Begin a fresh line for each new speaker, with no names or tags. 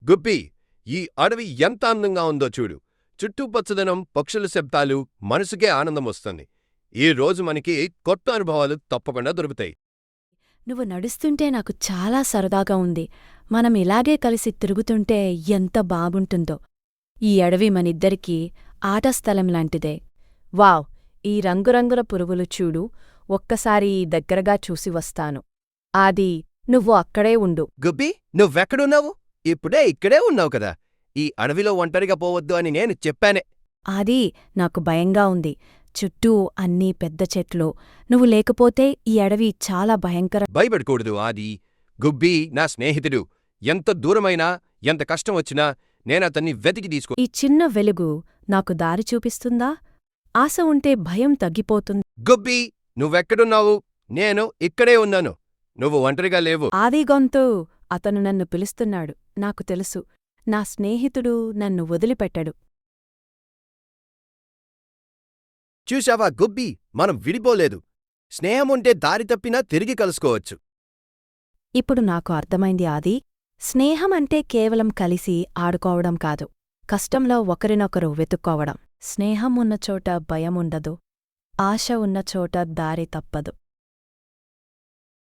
గుబ్బీ, ఈ అడవి ఎంత అందంగా ఉందో చూడు. చుట్టూ పచ్చదనం, పక్షుల శబ్దాలు, మనసుకే ఆనందం వస్తుంది. ఈ రోజు మనకి కొత్త అనుభవాలు తప్పకుండా దొరుకుతాయి.
నువ్వు నడుస్తుంటే నాకు చాలా సరదాగా ఉంది. మనం ఇలాగే కలిసి తిరుగుతుంటే ఎంత బాగుంటుందో. ఈ అడవి మనిద్దరికీ ఆటస్థలం లాంటిదే. వావ్! ఈ రంగురంగుల పురుగులు చూడు. ఒక్కసారి దగ్గరగా చూసి వస్తాను. ఆది, నువ్వు అక్కడే ఉండు.
గుబ్బీ, నువ్వెక్కడున్నావు? ఇప్పుడే ఇక్కడే ఉన్నావు కదా. ఈ అడవిలో ఒంటరిగా పోవద్దు అని నేను చెప్పానే.
ఆది, నాకు భయంగా ఉంది. చుట్టూ అన్నీ పెద్ద చెట్లు. నువ్వు లేకపోతే ఈ అడవి చాలా భయంకర.
భయపడకూడదు ఆది. గుబ్బీ నా స్నేహితుడు. ఎంత దూరమైనా, ఎంత కష్టం వచ్చినా నేనతన్ని వెతికి తీసుకో.
ఈ చిన్న వెలుగు నాకు దారి చూపిస్తుందా? ఆశ ఉంటే భయం తగ్గిపోతుంది.
గుబ్బీ, నువ్వెక్కడున్నావు? నేను ఇక్కడే ఉన్నాను. నువ్వు ఒంటరిగా లేవు.
ఆది గొంతు. అతను నన్ను పిలుస్తున్నాడు. నాకు తెలుసు. నా స్నేహితుడు నన్ను వదిలిపెట్టడు.
చూశావా గుబ్బీ, మనం విడిపోలేదు. స్నేహముంటే దారి తప్పినా తిరిగి కలుసుకోవచ్చు.
ఇప్పుడు నాకు అర్థమైంది ఆది. స్నేహమంటే కేవలం కలిసి ఆడుకోవడం కాదు. కష్టంలో ఒకరినొకరు వెతుక్కోవడం. స్నేహం ఉన్నచోట భయముండదు. ఆశ ఉన్నచోట దారి తప్పదు.